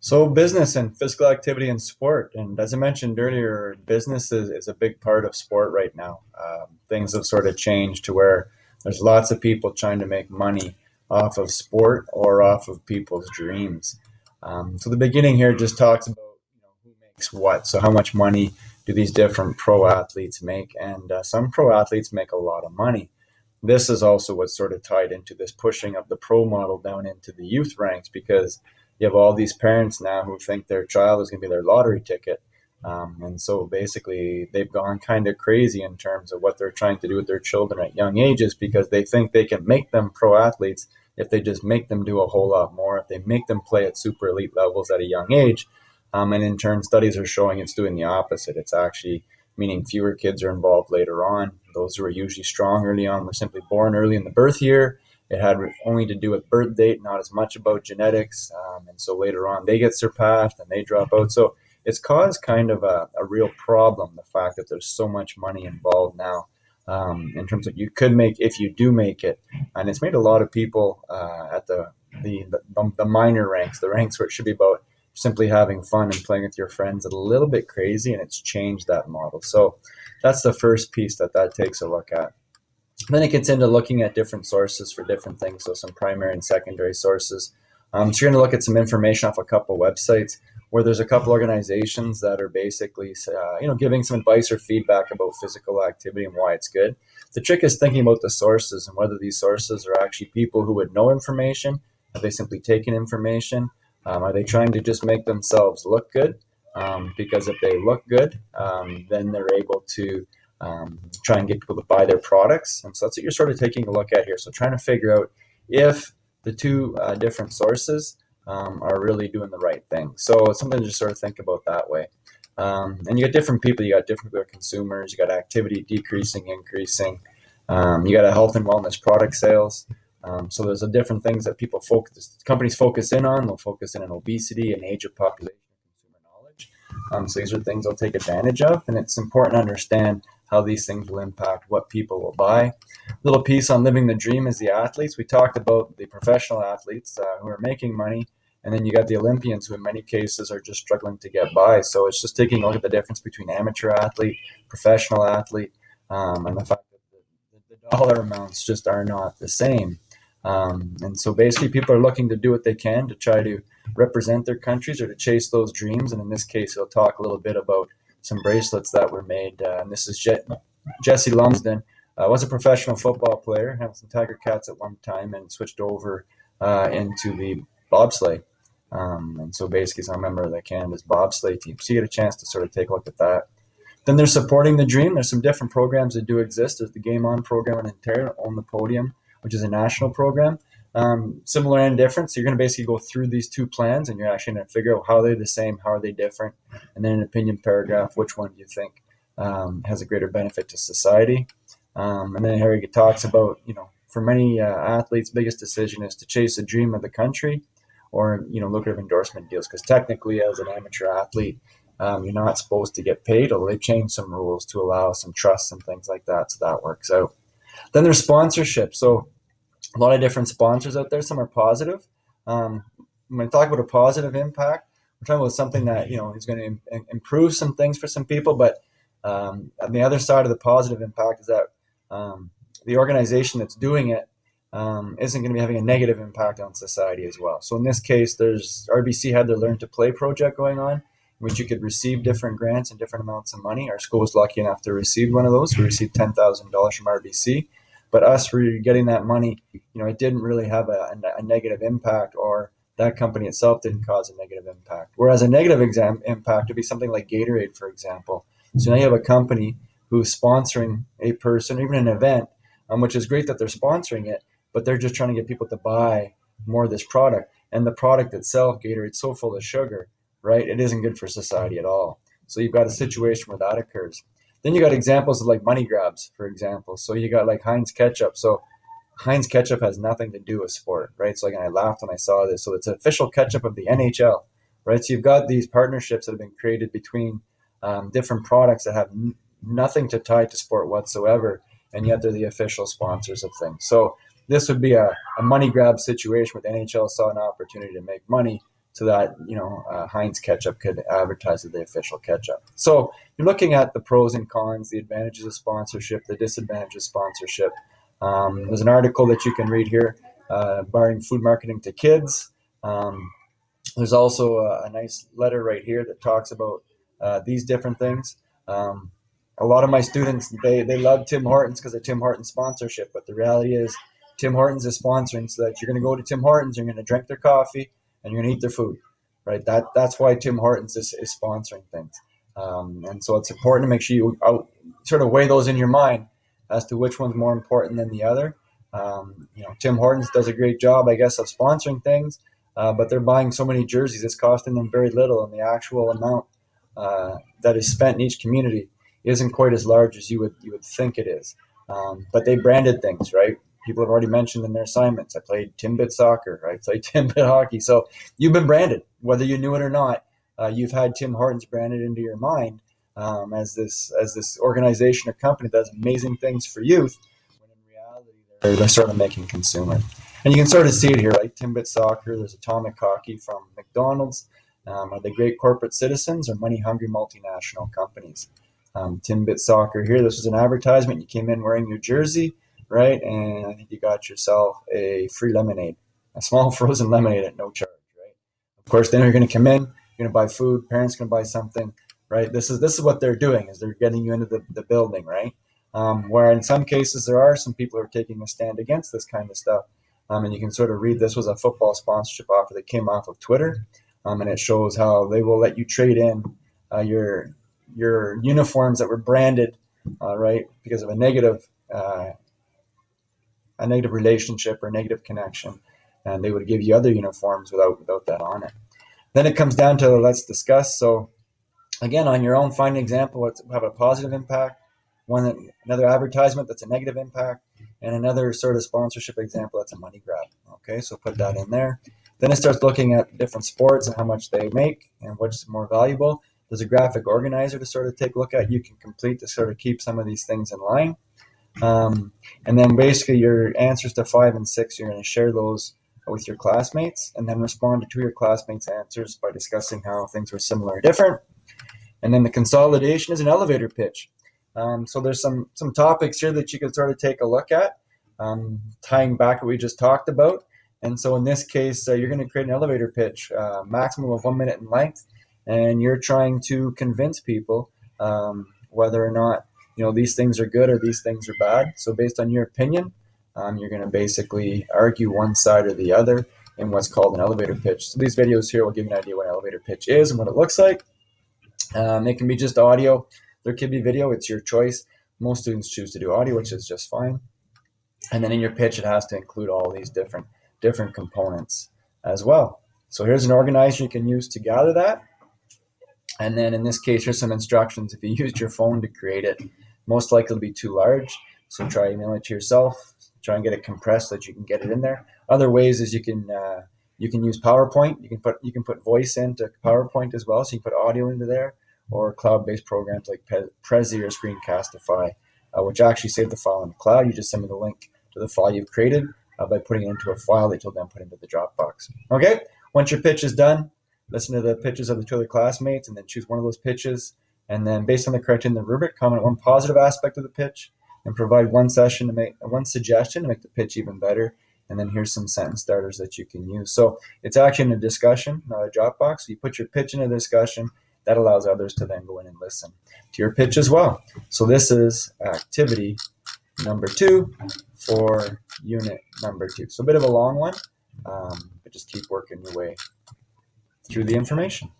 So business and physical activity and sport. And as I mentioned earlier, business is a big part of sport right now. Things have sort of changed to where there's lots of people trying to make money off of sport or off of people's dreams. So the beginning here just talks about who makes what. So how much money do these different pro athletes make? And some pro athletes make a lot of money. This is also what's sort of tied into this pushing of the pro model down into the youth ranks because you have all these parents now who think their child is going to be their lottery ticket. And so basically, they've gone kind of crazy in terms of what they're trying to do with their children at young ages because they think they can make them pro athletes if they just make them do a whole lot more, if they make them play at super elite levels at a young age. And in turn, studies are showing it's doing the opposite. It's actually meaning fewer kids are involved later on. Those who are usually strong early on were simply born early in the birth year. It had only to do with birth date, not as much about genetics. And so later on, they get surpassed and they drop out. So it's caused kind of a real problem, the fact that there's so much money involved now in terms of you could make if you do make it. And it's made a lot of people at the minor ranks, the ranks where it should be about simply having fun and playing with your friends, a little bit crazy, and it's changed that model. So that's the first piece that takes a look at. Then it gets into looking at different sources for different things, so some primary and secondary sources. So you're going to look at some information off a couple websites where there's a couple organizations that are basically, giving some advice or feedback about physical activity and why it's good. The trick is thinking about the sources and whether these sources are actually people who would know information. Have they simply taken information? Are they trying to just make themselves look good? Because if they look good, then they're able to try and get people to buy their products. And so that's what you're sort of taking a look at here. So trying to figure out if the two different sources are really doing the right thing. So it's something to just sort of think about that way. And you got different people. You got different consumers. You got activity decreasing, increasing. You got a health and wellness product sales. So there's a different things that companies focus in on. They'll focus in on obesity and age of population and consumer knowledge. So these are things they'll take advantage of. And it's important to understand how these things will impact what people will buy. Little piece on living the dream is the athletes. We talked about the professional athletes who are making money, and then you got the Olympians who in many cases are just struggling to get by. So it's just taking a look at the difference between amateur athlete, professional athlete, and the fact that the dollar amounts just are not the same. And so basically people are looking to do what they can to try to represent their countries or to chase those dreams. And in this case, he'll talk a little bit about some bracelets that were made. And this is Jesse Lumsden, was a professional football player, Hamilton Tiger Cats at one time, and switched over into the bobsleigh. And so basically, he's a member of the Canada's bobsleigh team. So you get a chance to sort of take a look at that. Then they're supporting the dream. There's some different programs that do exist. There's the Game On program in Ontario, On the Podium, which is a national program. Similar and different. So you're going to basically go through these two plans and you're actually going to figure out how they're the same, how are they different, and then an opinion paragraph, which one do you think has a greater benefit to society. And then Harry talks about, for many athletes, biggest decision is to chase a dream of the country or, lucrative endorsement deals. Because technically as an amateur athlete, you're not supposed to get paid, although they've changed some rules to allow some trusts and things like that. So that works out. Then there's sponsorship. So a lot of different sponsors out there. Some are positive. When we talk about a positive impact, we're talking about something that is going to improve some things for some people. But on the other side of the positive impact is that the organization that's doing it isn't going to be having a negative impact on society as well. So in this case, there's RBC had their Learn to Play project going on, in which you could receive different grants and different amounts of money. Our school was lucky enough to receive one of those. We received $10,000 from RBC. But us getting that money, it didn't really have a negative impact, or that company itself didn't cause a negative impact. Whereas a negative impact would be something like Gatorade, for example. So now you have a company who's sponsoring a person, or even an event, which is great that they're sponsoring it, but they're just trying to get people to buy more of this product. And the product itself, Gatorade's so full of sugar, right? It isn't good for society at all. So you've got a situation where that occurs. Then you got examples of like money grabs, for example. So you got like Heinz ketchup. So Heinz ketchup has nothing to do with sport, right? So I laughed when I saw this. So it's official ketchup of the NHL, right? So you've got these partnerships that have been created between different products that have nothing to tie to sport whatsoever, and yet they're the official sponsors of things. So this would be a money grab situation where the NHL saw an opportunity to make money so that Heinz ketchup could advertise as the official ketchup. So you're looking at the pros and cons, the advantages of sponsorship, the disadvantages of sponsorship. There's an article that you can read here, barring food marketing to kids. There's also a nice letter right here that talks about these different things. A lot of my students, they love Tim Hortons because of Tim Hortons sponsorship, but the reality is Tim Hortons is sponsoring so that you're going to go to Tim Hortons, you're going to drink their coffee, and you're going to eat their food, right? That's why Tim Hortons is sponsoring things. And so it's important to make sure you sort of weigh those in your mind as to which one's more important than the other. Tim Hortons does a great job, I guess, of sponsoring things, but they're buying so many jerseys, it's costing them very little, and the actual amount that is spent in each community isn't quite as large as you would think it is. But they branded things, right? People have already mentioned in their assignments, I played Timbit soccer, I played Timbit hockey. So you've been branded, whether you knew it or not. You've had Tim Hortons branded into your mind as this organization or company that does amazing things for youth, when in reality they're sort of making consumers. And you can sort of see it here, right? Timbit soccer, there's Atomic Hockey from McDonald's. Are they great corporate citizens or money-hungry multinational companies? Timbit soccer here, this was an advertisement. You came in wearing your jersey, right? And I think you got yourself a free lemonade, a small frozen lemonade at no charge, right? Of course, then you're going to come in, you're going to buy food, parents going to buy something, right? This is what they're doing, is they're getting you into the building, right? Where in some cases there are some people who are taking a stand against this kind of stuff. And you can sort of read, this was a football sponsorship offer that came off of Twitter. And it shows how they will let you trade in your uniforms that were branded, right, because of a negative relationship or negative connection, and they would give you other uniforms without that on it. Then it comes down to let's discuss. So again, on your own, find an example what's have a positive impact, another advertisement that's a negative impact, and another sort of sponsorship example that's a money grab. Okay, so put that in there. Then it starts looking at different sports and how much they make and what's more valuable. There's a graphic organizer to sort of take a look at. You can complete to sort of keep some of these things in line. And then basically your answers to 5 and 6, you're going to share those with your classmates and then respond to your classmates' answers by discussing how things were similar or different. And then the consolidation is an elevator pitch. So there's some topics here that you can sort of take a look at, tying back what we just talked about. And so in this case, you're going to create an elevator pitch, maximum of 1 minute in length, and you're trying to convince people whether or not these things are good or these things are bad. So based on your opinion, you're going to basically argue one side or the other in what's called an elevator pitch. So these videos here will give you an idea what an elevator pitch is and what it looks like. It can be just audio. There could be video. It's your choice. Most students choose to do audio, which is just fine. And then in your pitch, it has to include all these different components as well. So here's an organizer you can use to gather that. And then in this case, here's some instructions. If you used your phone to create it, most likely it'll be too large. So try email it to yourself. Try and get it compressed so that you can get it in there. Other ways is you can use PowerPoint. You can put voice into PowerPoint as well. So you can put audio into there, or cloud-based programs like Prezi or Screencastify, which actually save the file in the cloud. You just send me the link to the file you've created by putting it into a file that you'll then put into the Dropbox. Okay, once your pitch is done, listen to the pitches of the two other classmates and then choose one of those pitches. And then based on the correct in the rubric, comment one positive aspect of the pitch and provide one suggestion to make the pitch even better. And then here's some sentence starters that you can use. So it's actually in a discussion, not a Dropbox. So you put your pitch in a discussion. That allows others to then go in and listen to your pitch as well. So this is activity number 2 for unit number 2. So a bit of a long one, but just keep working your way through the information.